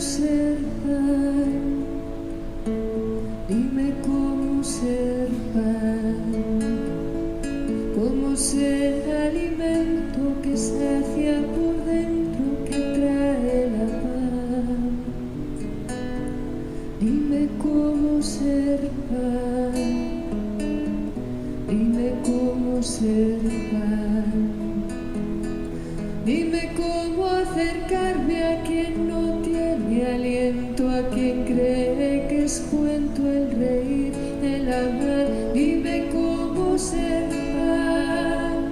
ser pan, dime cómo ser pan, cómo ser alimento que sacia por dentro, que trae la paz. Dime cómo ser pan, dime cómo ser pan. Dime cómo acercarme a quien no tiene aliento, a quien cree que es cuento el reír, el amar. Dime cómo ser pan,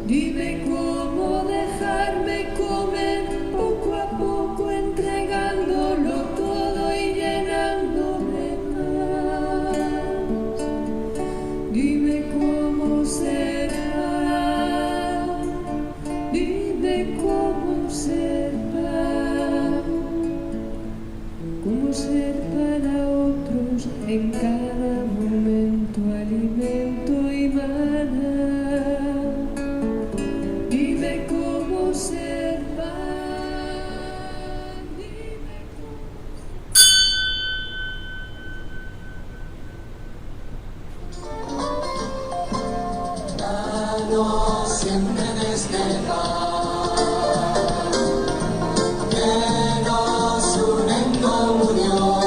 dime cómo dejarme comer poco a poco, entregándolo todo y llenándome más. Dime cómo ser pan, dime cómo ser pan, cómo ser para otros en cada momento alimento y maná. Dime cómo ser pan, dime Danos siempre desde el mar, que nos une en comunión,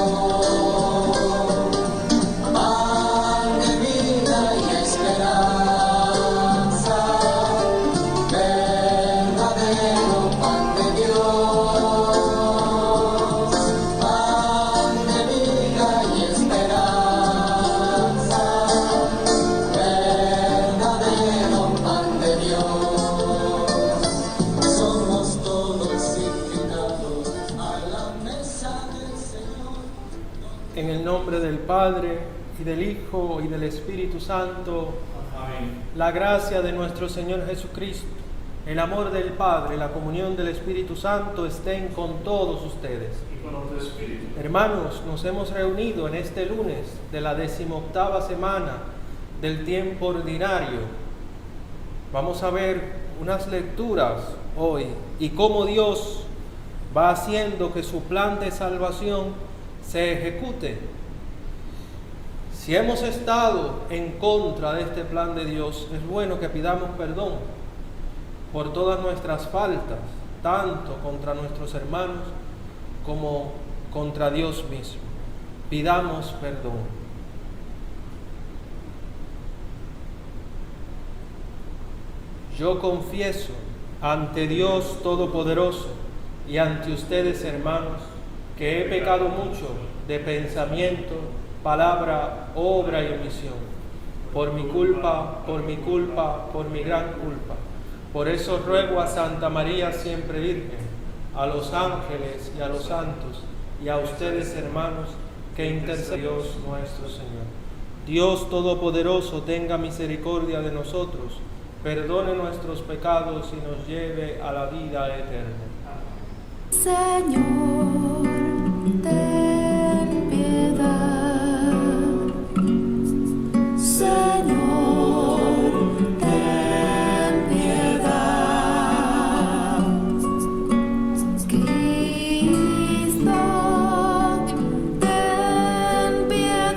pan de vida y esperanza, verdadero pan de Dios, pan de vida y esperanza, verdadero pan de Dios. Somos todos invitados a la mesa del Señor. En el nombre del Padre, y del Hijo, y del Espíritu Santo. Amén. La gracia de nuestro Señor Jesucristo, el amor del Padre, la comunión del Espíritu Santo estén con todos ustedes. Y con tu espíritu. Hermanos, nos hemos reunido en este lunes de la 18ª semana del tiempo ordinario. Vamos a ver unas lecturas hoy y cómo Dios va haciendo que su plan de salvación se ejecute. Si hemos estado en contra de este plan de Dios, es bueno que pidamos perdón por todas nuestras faltas, tanto contra nuestros hermanos como contra Dios mismo. Pidamos perdón. Yo confieso ante Dios Todopoderoso y ante ustedes, hermanos, que he pecado mucho de pensamiento, palabra, obra y omisión, por mi culpa, por mi gran culpa. Por eso ruego a Santa María siempre Virgen, a los ángeles y a los santos, y a ustedes, hermanos, que intercedan Dios nuestro Señor. Dios Todopoderoso tenga misericordia de nosotros, perdone nuestros pecados y nos lleve a la vida eterna. Señor, ten piedad. Señor, ten piedad. Cristo, ten piedad.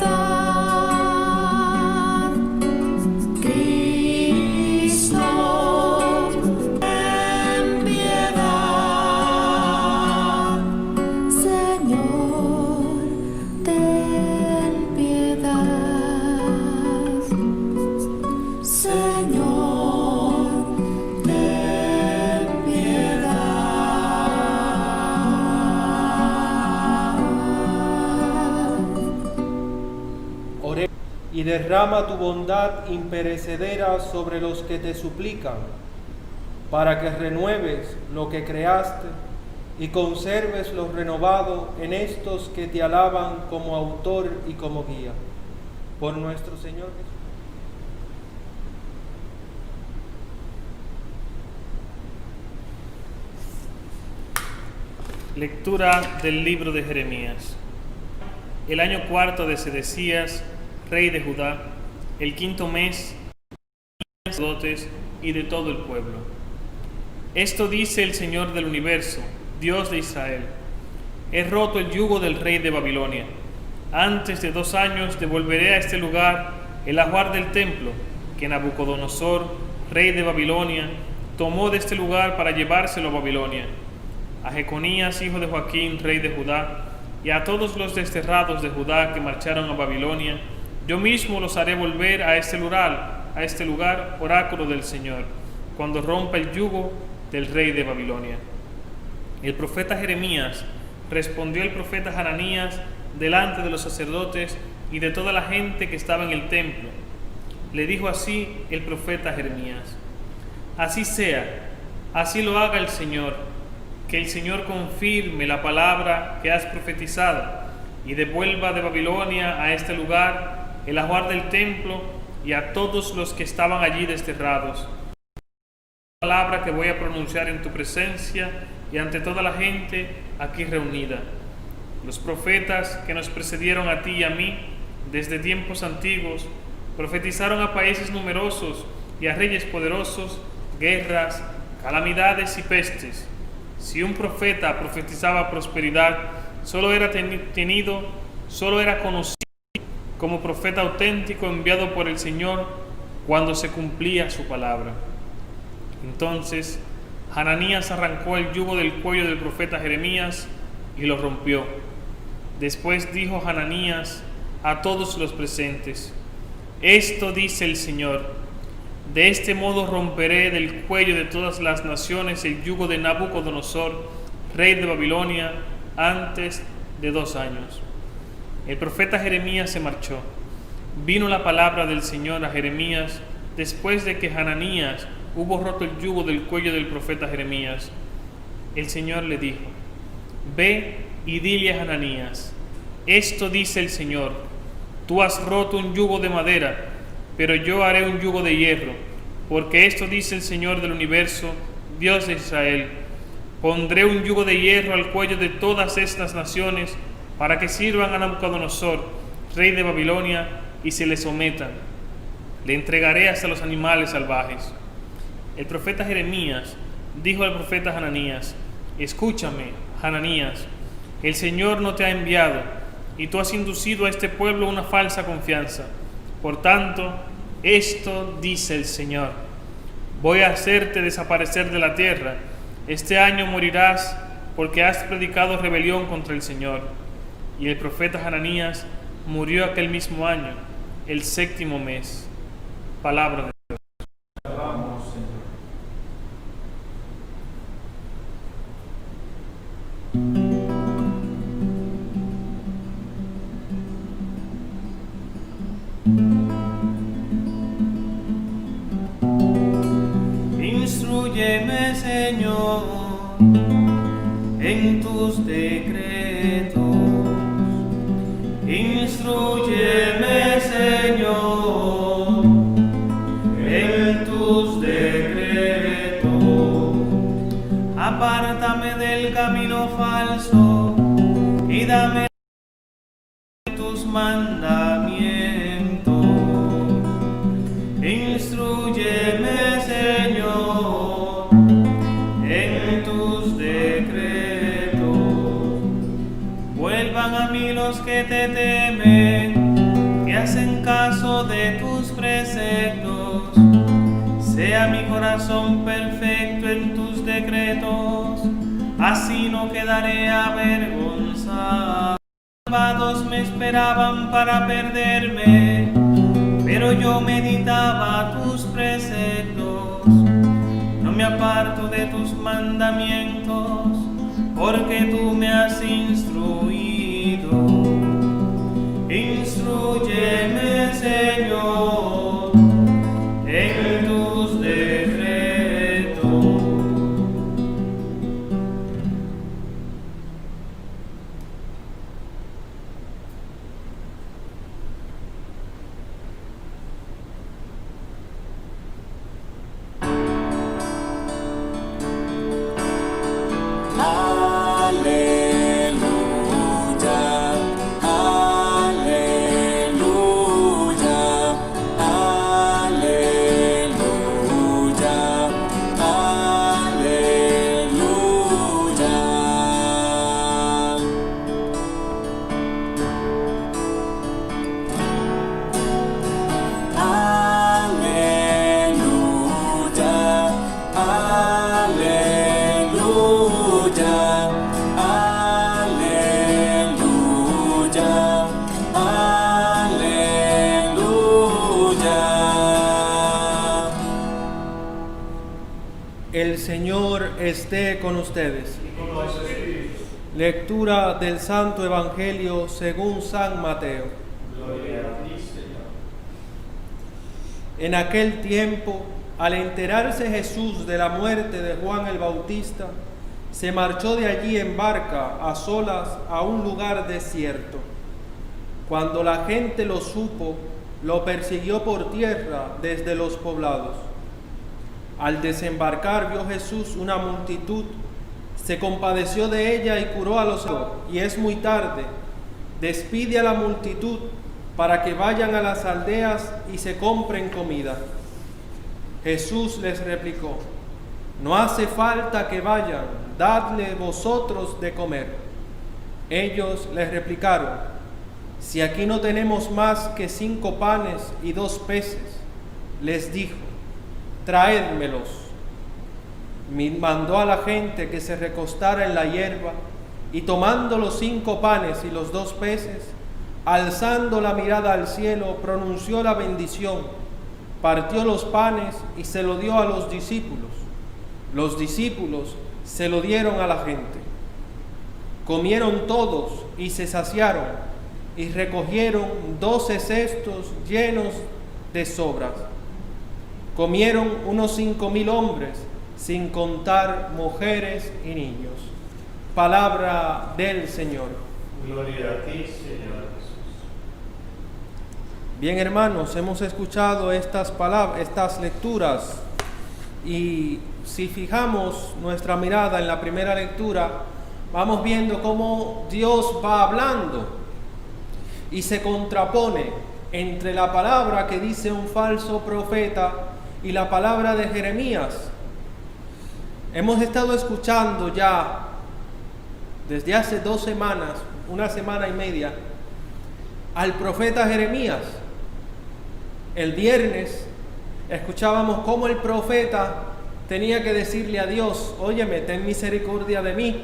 Cristo, ten piedad. Señor, ten piedad. Señor, ten piedad. Oremos y derrama tu bondad imperecedera sobre los que te suplican, para que renueves lo que creaste y conserves lo renovado en estos que te alaban como autor y como guía. Por nuestro Señor Jesús. Lectura del libro de Jeremías. El año cuarto de Sedecías, rey de Judá, el quinto mes, de los sacerdotes y de todo el pueblo. Esto dice el Señor del universo, Dios de Israel: he roto el yugo del rey de Babilonia. Antes de 2 años devolveré a este lugar el ajuar del templo que Nabucodonosor, rey de Babilonia, tomó de este lugar para llevárselo a Babilonia. A Jeconías, hijo de Joaquín, rey de Judá, y a todos los desterrados de Judá que marcharon a Babilonia, yo mismo los haré volver a este lugar, oráculo del Señor, cuando rompa el yugo del rey de Babilonia. El profeta Jeremías respondió al profeta Hananías delante de los sacerdotes y de toda la gente que estaba en el templo. Le dijo así el profeta Jeremías: así sea, así lo haga el Señor, que el Señor confirme la palabra que has profetizado y devuelva de Babilonia a este lugar el ajuar del templo y a todos los que estaban allí desterrados. La palabra que voy a pronunciar en tu presencia y ante toda la gente aquí reunida. Los profetas que nos precedieron a ti y a mí desde tiempos antiguos profetizaron a países numerosos y a reyes poderosos guerras, calamidades y pestes. Si un profeta profetizaba prosperidad, solo era conocido como profeta auténtico enviado por el Señor cuando se cumplía su palabra. Entonces Hananías arrancó el yugo del cuello del profeta Jeremías y lo rompió. Después dijo Hananías a todos los presentes: esto dice el Señor: de este modo romperé del cuello de todas las naciones el yugo de Nabucodonosor, rey de Babilonia, antes de 2 años. El profeta Jeremías se marchó. Vino la palabra del Señor a Jeremías después de que Hananías hubo roto el yugo del cuello del profeta Jeremías. El Señor le dijo: ve y dile a Hananías: esto dice el Señor: tú has roto un yugo de madera, pero yo haré un yugo de hierro, porque esto dice el Señor del universo, Dios de Israel: pondré un yugo de hierro al cuello de todas estas naciones para que sirvan a Nabucodonosor, rey de Babilonia, y se le sometan. Le entregaré hasta los animales salvajes. El profeta Jeremías dijo al profeta Hananías: escúchame, Hananías, el Señor no te ha enviado, y tú has inducido a este pueblo a una falsa confianza. Por tanto, esto dice el Señor: voy a hacerte desaparecer de la tierra. Este año morirás porque has predicado rebelión contra el Señor. Y el profeta Hananías murió aquel mismo año, el 7º mes. Palabra de Dios. Alabamos, Señor. Instrúyeme, Señor, en tus decretos. Instrúyeme, Señor, en tus decretos. Apártame del camino falso y dame tus mandamientos. Instrúyeme, Señor, en tus decretos. Vuelvan a mí los que te temen, que hacen caso de tus preceptos. Sea mi corazón perfecto en tus decretos, así no quedaré avergonzado. Malvados me esperaban para perderme, pero yo meditaba tus preceptos. No me aparto de tus mandamientos, porque tú me has instruido. Instrúyeme, Señor, en tus decretos. esté con ustedes. Lectura del Santo Evangelio según San Mateo. En aquel tiempo, al enterarse Jesús de la muerte de Juan el Bautista, se marchó de allí en barca a solas a un lugar desierto. Cuando la gente lo supo, lo persiguió por tierra desde los poblados. Al desembarcar vio Jesús una multitud, se compadeció de ella y curó a los enfermos. Y es muy tarde, despide a la multitud para que vayan a las aldeas y se compren comida. Jesús les replicó: no hace falta que vayan, dadle vosotros de comer. Ellos les replicaron: si aquí no tenemos más que 5 panes y 2 peces. Les dijo: traédmelos. Mandó a la gente que se recostara en la hierba, y tomando los 5 panes y los 2 peces, alzando la mirada al cielo, pronunció la bendición, partió los panes y se lo dio a los discípulos. Los discípulos se lo dieron a la gente. Comieron todos y se saciaron, y recogieron 12 cestos llenos de sobras. Comieron unos 5,000 hombres, sin contar mujeres y niños. Palabra del Señor. Gloria a ti, Señor Jesús. Bien, hermanos, hemos escuchado estas palabras, estas lecturas, y si fijamos nuestra mirada en la primera lectura, vamos viendo cómo Dios va hablando y se contrapone entre la palabra que dice un falso profeta y la palabra de Jeremías. Hemos estado escuchando ya desde hace 2 semanas, 1 semana y media, al profeta Jeremías. El viernes escuchábamos cómo el profeta tenía que decirle a Dios: óyeme, ten misericordia de mí,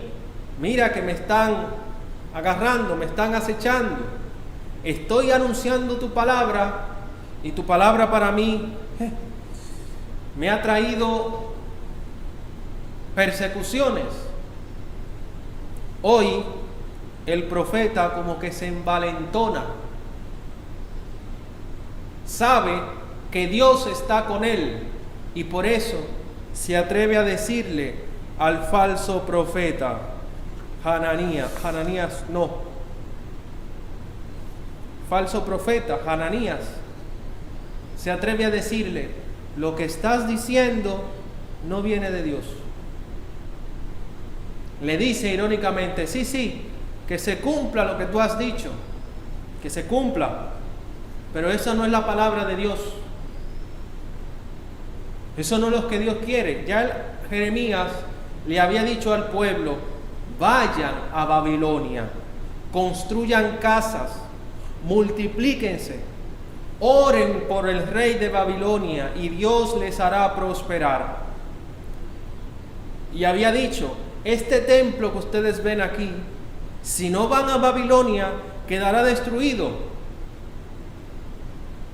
mira que me están agarrando, me están acechando, estoy anunciando tu palabra y tu palabra para mí me ha traído persecuciones. Hoy el profeta como que se envalentona, sabe que Dios está con él y por eso se atreve a decirle al falso profeta falso profeta Hananías, se atreve a decirle: lo que estás diciendo no viene de Dios. Le dice irónicamente: sí, que se cumpla lo que tú has dicho, que se cumpla, pero eso no es la palabra de Dios. Eso no es lo que Dios quiere. Ya Jeremías le había dicho al pueblo: vayan a Babilonia, construyan casas, multiplíquense, oren por el rey de Babilonia y Dios les hará prosperar. Y había dicho: este templo que ustedes ven aquí, si no van a Babilonia, quedará destruido.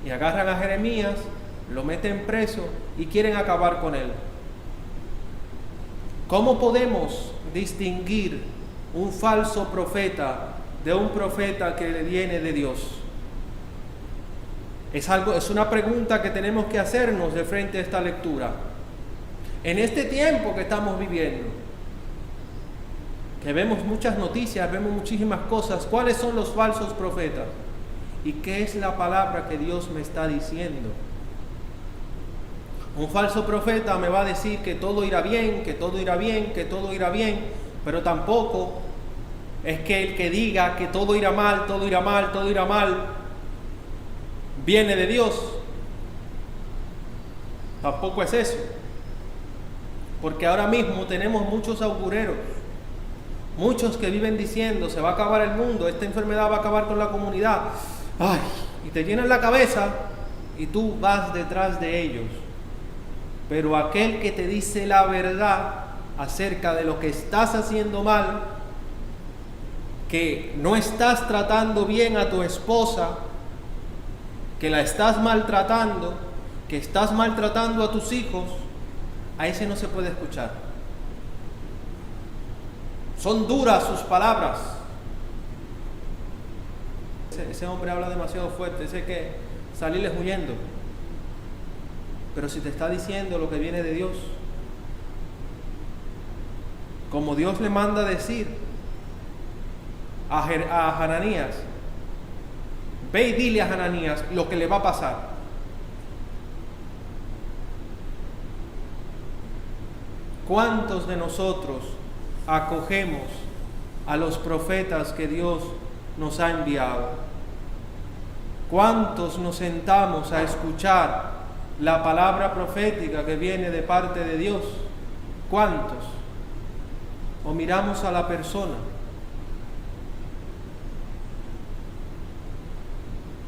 Y agarran a Jeremías, lo meten preso y quieren acabar con él. ¿Cómo podemos distinguir un falso profeta de un profeta que viene de Dios? Es una pregunta que tenemos que hacernos de frente a esta lectura. En este tiempo que estamos viviendo, que vemos muchas noticias, vemos muchísimas cosas, ¿cuáles son los falsos profetas? ¿Y qué es la palabra que Dios me está diciendo? Un falso profeta me va a decir que todo irá bien, que todo irá bien, que todo irá bien, pero tampoco es que el que diga que todo irá mal, todo irá mal, todo irá mal, viene de Dios. Tampoco es eso. Porque ahora mismo tenemos muchos augureros, muchos que viven diciendo: se va a acabar el mundo, esta enfermedad va a acabar con la comunidad. Ay, y te llenan la cabeza y tú vas detrás de ellos. Pero aquel que te dice la verdad acerca de lo que estás haciendo mal, que no estás tratando bien a tu esposa, que la estás maltratando, que estás maltratando a tus hijos, a ese no se puede escuchar. Son duras sus palabras. Ese hombre habla demasiado fuerte, ese hay que salirle huyendo. Pero si te está diciendo lo que viene de Dios, como Dios le manda decir a Hananías, ve y dile a Hananías lo que le va a pasar. ¿Cuántos de nosotros acogemos a los profetas que Dios nos ha enviado? ¿Cuántos nos sentamos a escuchar la palabra profética que viene de parte de Dios? ¿Cuántos? ¿O miramos a la persona?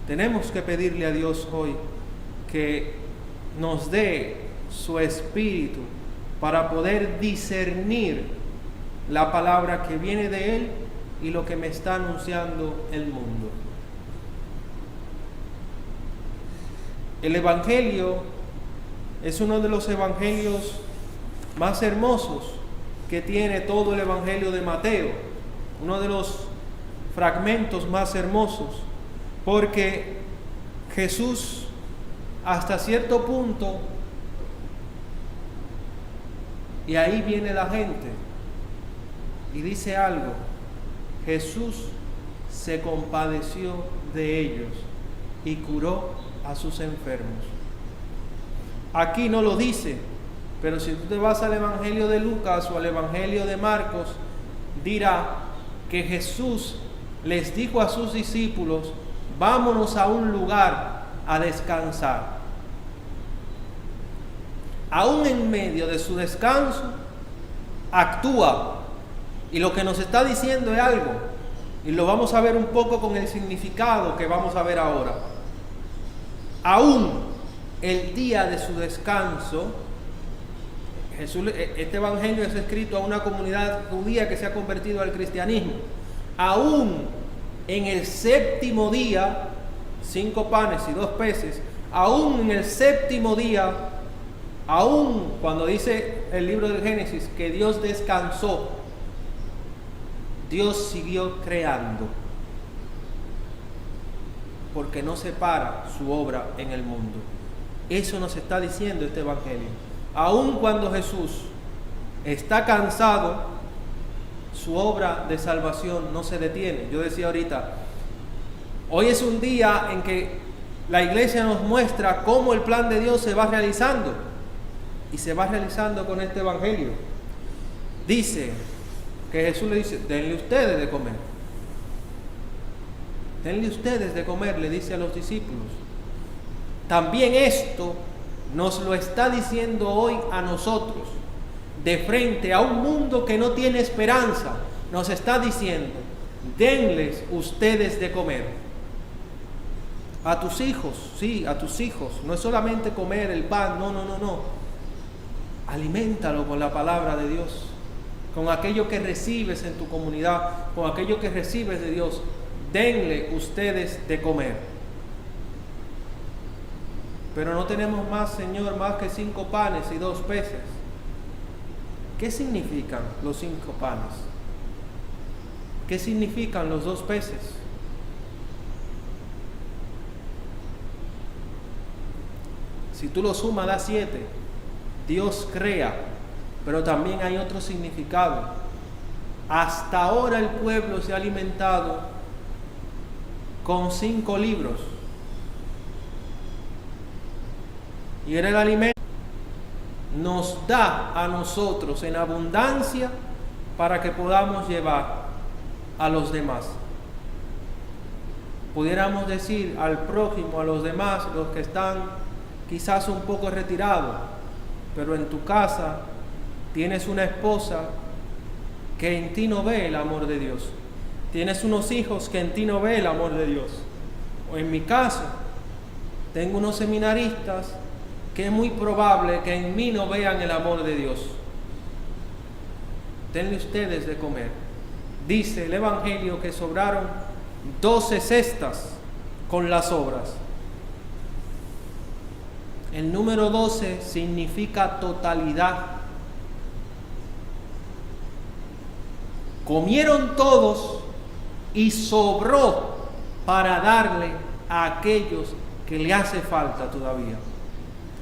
Tenemos que pedirle a Dios hoy que nos dé su espíritu para poder discernir la palabra que viene de Él y lo que me está anunciando el mundo. El Evangelio es uno de los evangelios más hermosos que tiene todo el Evangelio de Mateo, uno de los fragmentos más hermosos, porque Jesús hasta cierto punto, y ahí viene la gente y dice algo, Jesús se compadeció de ellos y curó a sus enfermos. Aquí no lo dice, pero si tú te vas al Evangelio de Lucas o al Evangelio de Marcos, dirá que Jesús les dijo a sus discípulos, vámonos a un lugar a descansar. Aún en medio de su descanso, actúa. Y lo que nos está diciendo es algo, y lo vamos a ver un poco con el significado que vamos a ver ahora. Aún el día de su descanso, Jesús, este evangelio es escrito a una comunidad judía que se ha convertido al cristianismo. Aún en el séptimo día, 5 panes y 2 peces, aún en el séptimo día, aún cuando dice el libro del Génesis que Dios descansó, Dios siguió creando, porque no separa su obra en el mundo. Eso nos está diciendo este evangelio. Aun cuando Jesús está cansado, su obra de salvación no se detiene. Yo decía ahorita, hoy es un día en que la iglesia nos muestra cómo el plan de Dios se va realizando, y se va realizando con este evangelio. Dice que Jesús le dice, denle ustedes de comer. Denle ustedes de comer, le dice a los discípulos. También esto nos lo está diciendo hoy a nosotros, de frente a un mundo que no tiene esperanza. Nos está diciendo, denles ustedes de comer. A tus hijos, sí, a tus hijos. No es solamente comer el pan, no. Aliméntalo con la palabra de Dios, con aquello que recibes en tu comunidad, con aquello que recibes de Dios. Denle ustedes de comer. Pero no tenemos más, Señor, más que 5 panes y 2 peces. ¿Qué significan los 5 panes? ¿Qué significan los 2 peces? Si tú lo sumas, da 7. Dios crea, pero también hay otro significado. Hasta ahora el pueblo se ha alimentado con 5 libros. Y era el alimento que nos da a nosotros en abundancia para que podamos llevar a los demás. Pudiéramos decir al prójimo, a los demás, los que están quizás un poco retirados, pero en tu casa tienes una esposa que en ti no ve el amor de Dios. Tienes unos hijos que en ti no ve el amor de Dios. O en mi caso, tengo unos seminaristas que es muy probable que en mí no vean el amor de Dios. Denle ustedes de comer. Dice el Evangelio que sobraron 12 cestas con las sobras. El número 12 significa totalidad. Comieron todos y sobró para darle a aquellos que le hace falta todavía.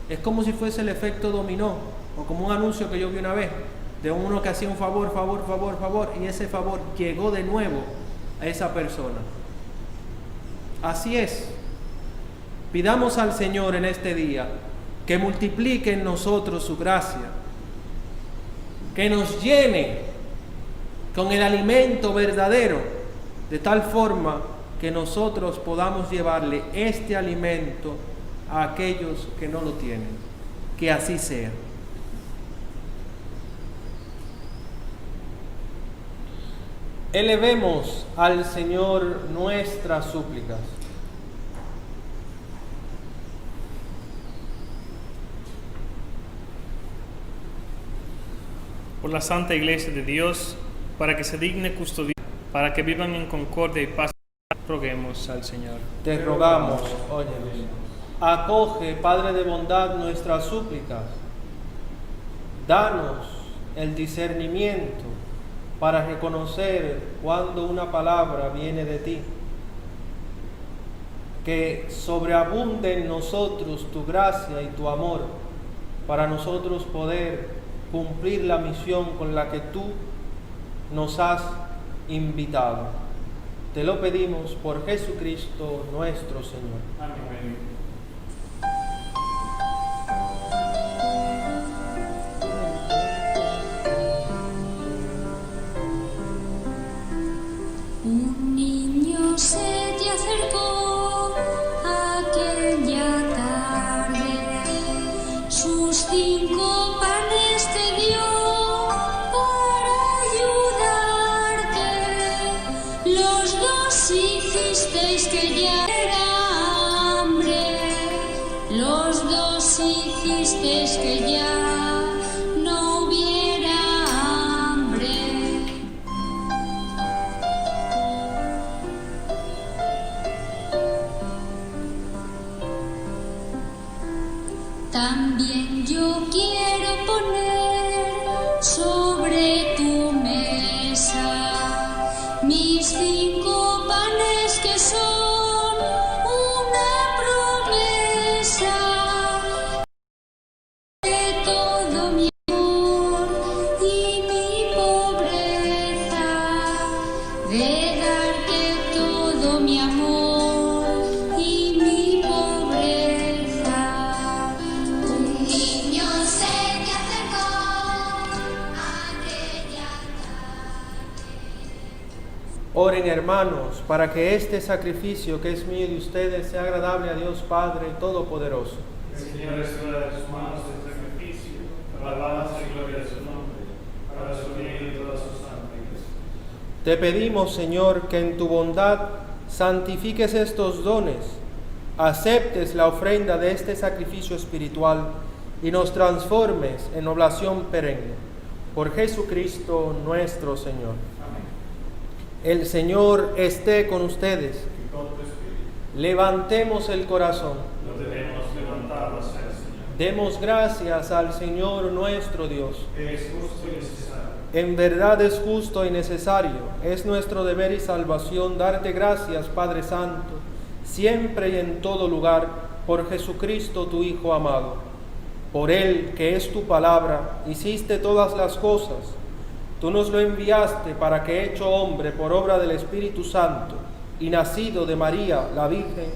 Es como si fuese el efecto dominó, o como un anuncio que yo vi una vez, de uno que hacía un favor, y ese favor llegó de nuevo a esa persona. Así es. Pidamos al Señor en este día que multiplique en nosotros su gracia, que nos llene con el alimento verdadero, de tal forma que nosotros podamos llevarle este alimento a aquellos que no lo tienen. Que así sea. Elevemos al Señor nuestras súplicas. Por la Santa Iglesia de Dios, para que se digne custodiar, para que vivan en concordia y paz, roguemos al Señor. Te rogamos, óyenos. Acoge, Padre de bondad, nuestras súplicas. Danos el discernimiento para reconocer cuando una palabra viene de ti. Que sobreabunde en nosotros tu gracia y tu amor, para nosotros poder cumplir la misión con la que tú nos has invitado. Te lo pedimos por Jesucristo nuestro Señor. Amén. Un niño se te acercó aquella tarde, sus 5 panes te dio para ayudarte. Los 2 hicisteis que ya era hambre, los 2 hicisteis que ya no hubiera hambre. También yo quiero poner sobre tu mesa mis 5 panes que son una promesa de todo mi amor y mi pobreza, de darte todo mi amor y mi pobreza. Un niño se te acercó aquella tarde. Oren, hermanos, para que este sacrificio que es mío y de ustedes sea agradable a Dios Padre Todopoderoso. El Señor reciba de sus manos el sacrificio, para la alabanza y gloria de su nombre, para su bien y toda su santa iglesia. Te pedimos, Señor, que en tu bondad santifiques estos dones, aceptes la ofrenda de este sacrificio espiritual y nos transformes en oblación perenne. Por Jesucristo nuestro Señor. Amén. El Señor esté con ustedes. Y con tu espíritu. Levantemos el corazón. Lo tenemos levantado hacia el Señor. Demos gracias al Señor nuestro Dios. Que es justo y necesario. En verdad es justo y necesario, es nuestro deber y salvación darte gracias, Padre Santo, siempre y en todo lugar, por Jesucristo tu Hijo amado. Por Él, que es tu palabra, hiciste todas las cosas. Tú nos lo enviaste para que, hecho hombre por obra del Espíritu Santo y nacido de María, la Virgen,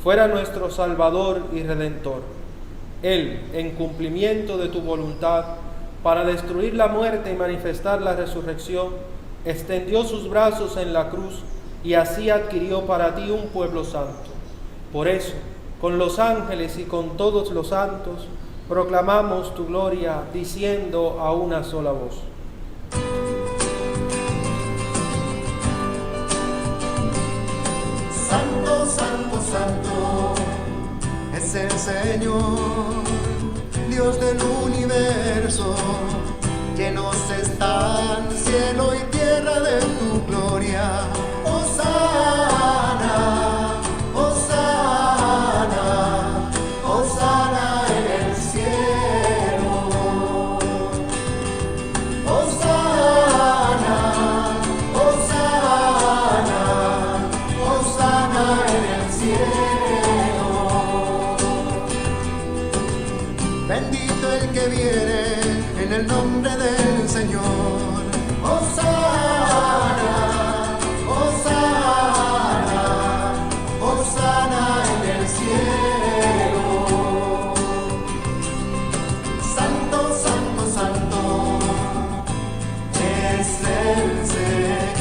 fuera nuestro Salvador y Redentor. Él, en cumplimiento de tu voluntad, para destruir la muerte y manifestar la resurrección, extendió sus brazos en la cruz y así adquirió para ti un pueblo santo. Por eso, con los ángeles y con todos los santos, proclamamos tu gloria, diciendo a una sola voz. Santo, santo, santo es el Señor, Dios del universo. Llenos están cielo y tierra de tu gloria. Hosana, Hosana, Hosana en el cielo. Hosana, es el Señor.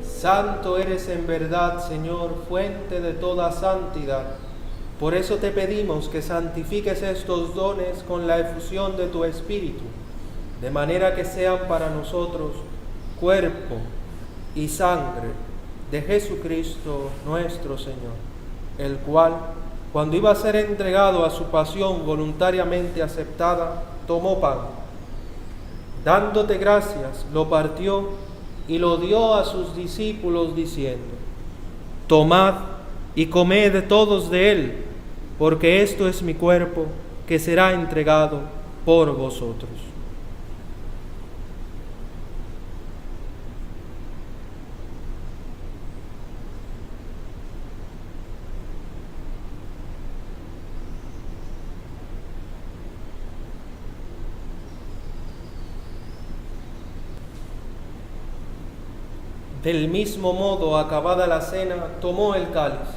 Santo eres en verdad, Señor, fuente de toda santidad. Por eso te pedimos que santifiques estos dones con la efusión de tu Espíritu, de manera que sean para nosotros cuerpo y sangre de Jesucristo nuestro Señor, el cual, cuando iba a ser entregado a su pasión voluntariamente aceptada, tomó pan. Dándote gracias, lo partió y lo dio a sus discípulos diciendo: tomad y comed todos de él, porque esto es mi cuerpo que será entregado por vosotros. Del mismo modo, acabada la cena, tomó el cáliz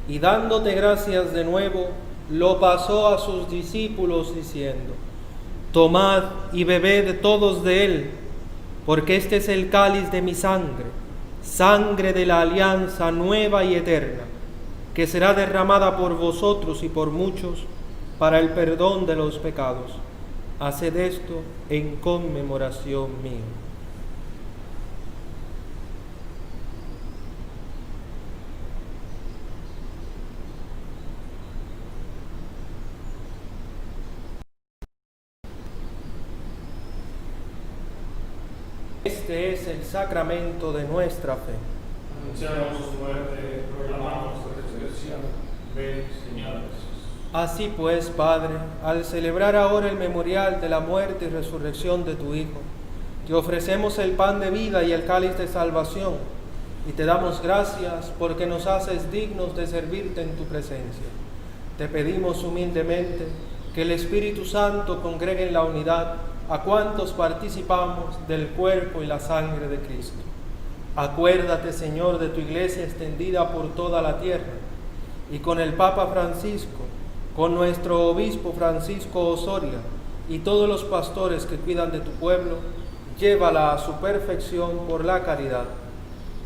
y dándote gracias de nuevo, lo pasó a sus discípulos diciendo: tomad y bebed todos de él, porque este es el cáliz de mi sangre, sangre de la alianza nueva y eterna, que será derramada por vosotros y por muchos para el perdón de los pecados. Haced esto en conmemoración mía. Este es el sacramento de nuestra fe. Anunciamos su muerte, proclamamos su resurrección. Ven, Señor Jesús. Así pues, Padre, al celebrar ahora el memorial de la muerte y resurrección de tu Hijo, te ofrecemos el pan de vida y el cáliz de salvación, y te damos gracias porque nos haces dignos de servirte en tu presencia. Te pedimos humildemente que el Espíritu Santo congregue en la unidad a cuantos participamos del cuerpo y la sangre de Cristo. Acuérdate, Señor, de tu iglesia extendida por toda la tierra, y con el Papa Francisco, con nuestro obispo Francisco Osoria y todos los pastores que cuidan de tu pueblo, llévala a su perfección por la caridad.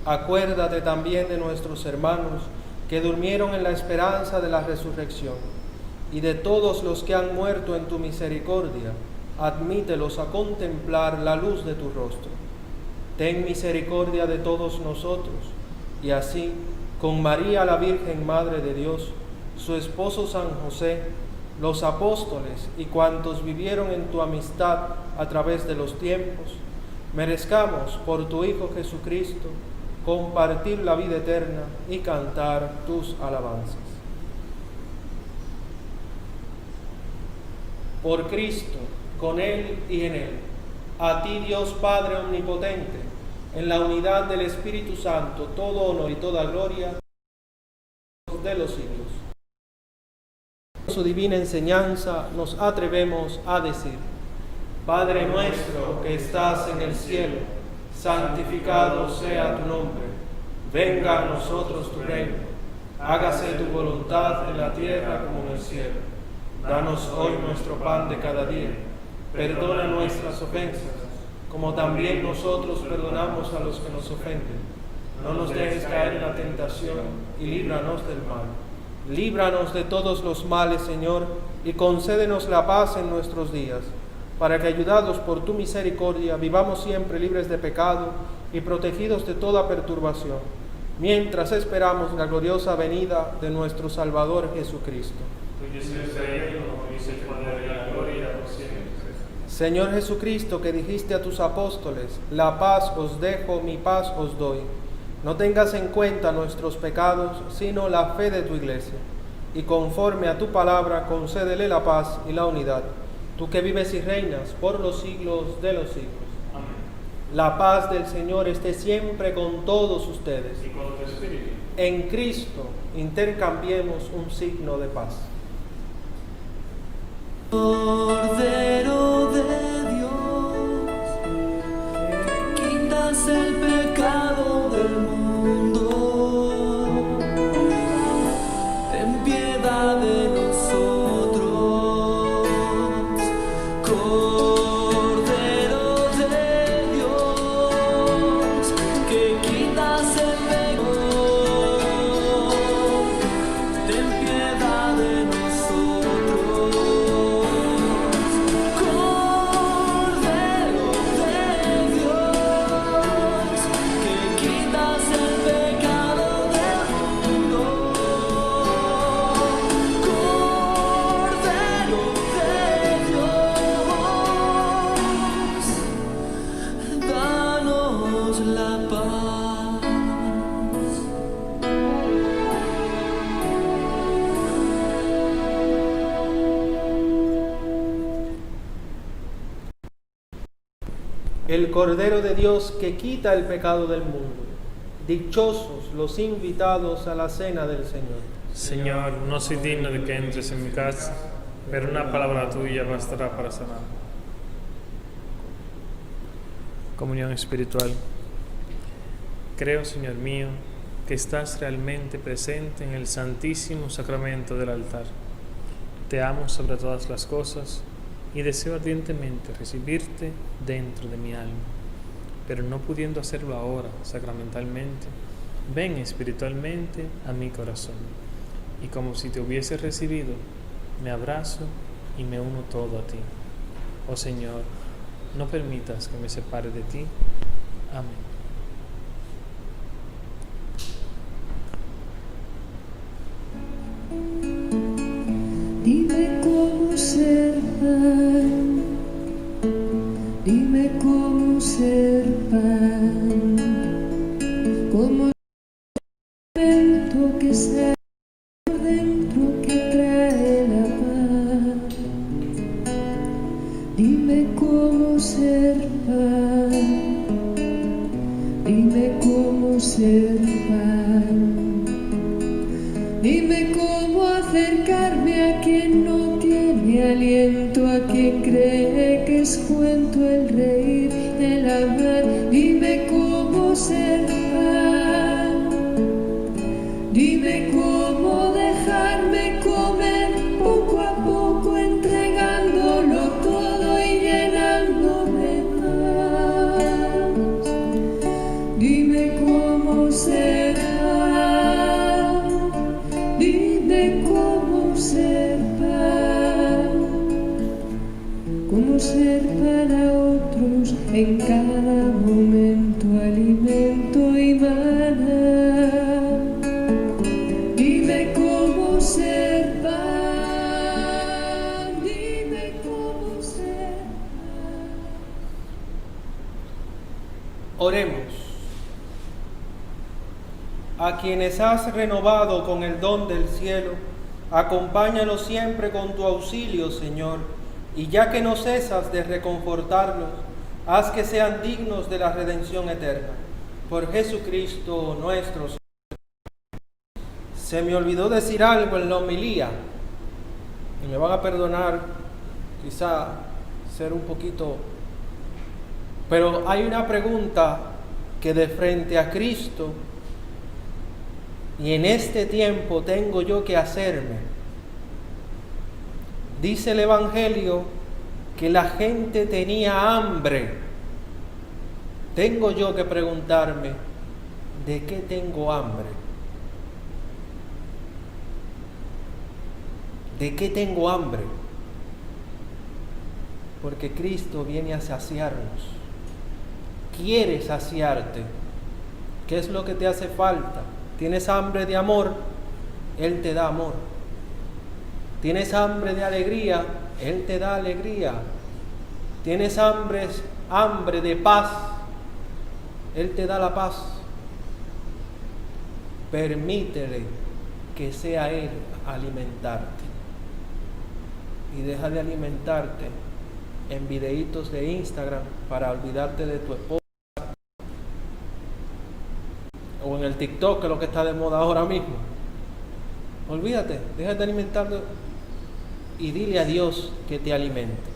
Acuérdate también de nuestros hermanos que durmieron en la esperanza de la resurrección, y de todos los que han muerto en tu misericordia, admítelos a contemplar la luz de tu rostro. Ten misericordia de todos nosotros, y así, con María la Virgen Madre de Dios, su esposo San José, los apóstoles y cuantos vivieron en tu amistad a través de los tiempos, merezcamos por tu Hijo Jesucristo compartir la vida eterna y cantar tus alabanzas. Por Cristo, con Él y en Él, a ti Dios Padre Omnipotente, en la unidad del Espíritu Santo, todo honor y toda gloria de los siglos. Por su divina enseñanza nos atrevemos a decir: Padre nuestro que estás en el cielo, santificado sea tu nombre. Venga a nosotros tu reino. Hágase tu voluntad en la tierra como en el cielo. Danos hoy nuestro pan de cada día. Perdona nuestras ofensas, como también nosotros perdonamos a los que nos ofenden. No nos dejes caer en la tentación y líbranos del mal. Líbranos de todos los males, Señor, y concédenos la paz en nuestros días, para que, ayudados por tu misericordia, vivamos siempre libres de pecado y protegidos de toda perturbación, mientras esperamos la gloriosa venida de nuestro Salvador Jesucristo. Tuyo es el reino, y el poder y la gloria por siempre. Señor Jesucristo, que dijiste a tus apóstoles: la paz os dejo, mi paz os doy. No tengas en cuenta nuestros pecados, sino la fe de tu iglesia, y conforme a tu palabra concédele la paz y la unidad, tú que vives y reinas por los siglos de los siglos. Amén. La paz del Señor esté siempre con todos ustedes. Y con tu espíritu. En Cristo intercambiemos un signo de paz. Cordero de Dios, que quitas el pecado del mundo, ten piedad de nosotros. el Cordero de Dios que quita el pecado del mundo. Dichosos los invitados a la cena del Señor. Señor, no soy digno de que entres en mi casa, pero una palabra tuya bastará para sanar. Comunión espiritual. Creo, Señor mío, que estás realmente presente en el santísimo sacramento del altar. Te amo sobre todas las cosas y deseo ardientemente recibirte dentro de mi alma, pero no pudiendo hacerlo ahora sacramentalmente, ven espiritualmente a mi corazón, y como si te hubiese recibido, me abrazo y me uno todo a ti. Oh Señor, no permitas que me separe de ti. Amén. Dime cómo ser pan, dime cómo ser pan, cómo ser alimento que sea por dentro que trae la paz. Dime cómo ser pan, dime cómo ser pan. Dime cómo acercarme a quien no tiene aliento, a quien cree que es cuento el reír, el amar. Dime cómo ser pan. Dime cómo dejarme comer poco a poco, entregándolo todo y llenándome más. Dime cómo ser pan. Dime cómo ser pan, cómo ser para otros en cada momento alimento y maná. Dime cómo ser pan, dime cómo ser pan. Oremos. A quienes has renovado con el don del cielo, acompáñalos siempre con tu auxilio, Señor, y ya que no cesas de reconfortarlos, haz que sean dignos de la redención eterna. Por Jesucristo nuestro Señor. Se me olvidó decir algo en la homilía, y me van a perdonar quizá ser un poquito, pero hay una pregunta que de frente a Cristo y en este tiempo tengo yo que hacerme. Dice el Evangelio que la gente tenía hambre. Tengo yo que preguntarme, ¿de qué tengo hambre? ¿De qué tengo hambre? Porque Cristo viene a saciarnos. Quiere saciarte. ¿Qué es lo que te hace falta? ¿Tienes hambre de amor? Él te da amor. ¿Tienes hambre de alegría? Él te da alegría. ¿Tienes hambre de paz? Él te da la paz. Permítele que sea Él alimentarte. Y deja de alimentarte en videitos de Instagram para olvidarte de tu esposa. O en el TikTok, que es lo que está de moda ahora mismo. Olvídate, deja de alimentarte y dile a Dios que te alimente.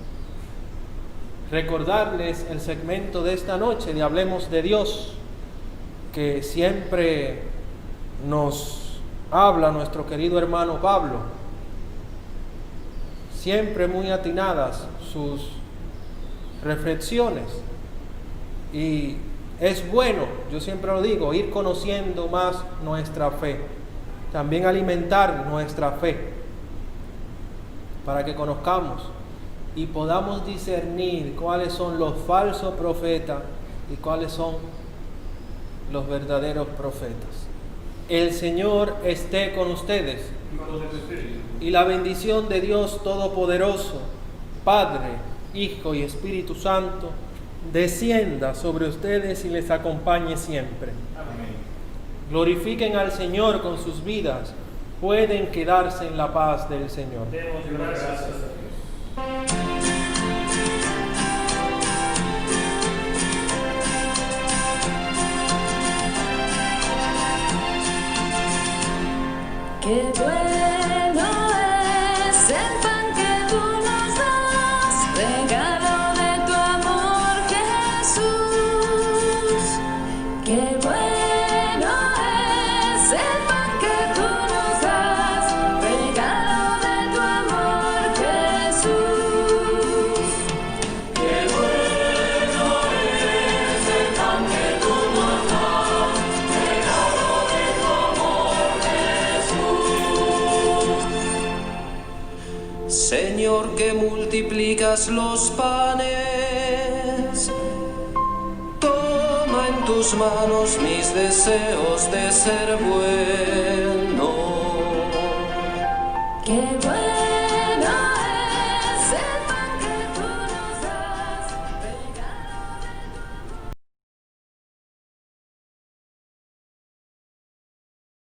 Recordarles el segmento de esta noche de Hablemos de Dios, que siempre nos habla nuestro querido hermano Pablo. Siempre muy atinadas sus reflexiones. Y es bueno, yo siempre lo digo, ir conociendo más nuestra fe. También alimentar nuestra fe para que conozcamos y podamos discernir cuáles son los falsos profetas y cuáles son los verdaderos profetas. El Señor esté con ustedes y la bendición de Dios Todopoderoso, Padre, Hijo y Espíritu Santo, descienda sobre ustedes y les acompañe siempre. Amén. Glorifiquen al Señor con sus vidas. Pueden quedarse en la paz del Señor. Demos gracias a Dios. Señor, que multiplicas los panes, toma en tus manos mis deseos de ser bueno.